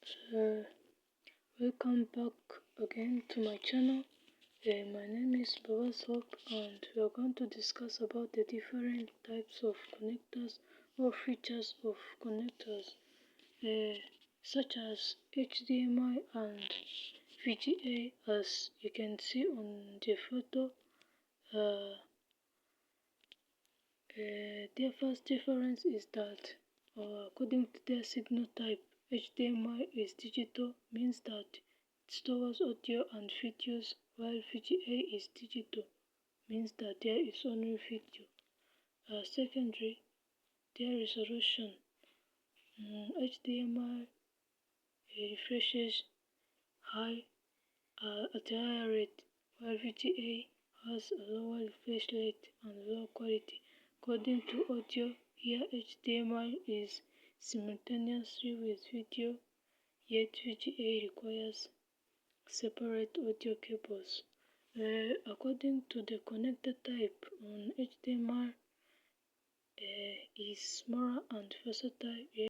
So welcome back again to my channel. My name is Babasop, and we are going to discuss about the different types of connectors or features of connectors, such as HDMI and VGA. As you can see on the photo, their first difference is that according to their signal type, HDMI is digital, means that it stores audio and videos, while VGA is digital, means that there is only video. Secondary, their resolution. HDMI refreshes high at a higher rate, while VGA has a lower refresh rate and low quality. According to audio, here HDMI is simultaneously with video, yet VGA requires separate audio cables. According to the connector type on HDMI, is smaller and versatile.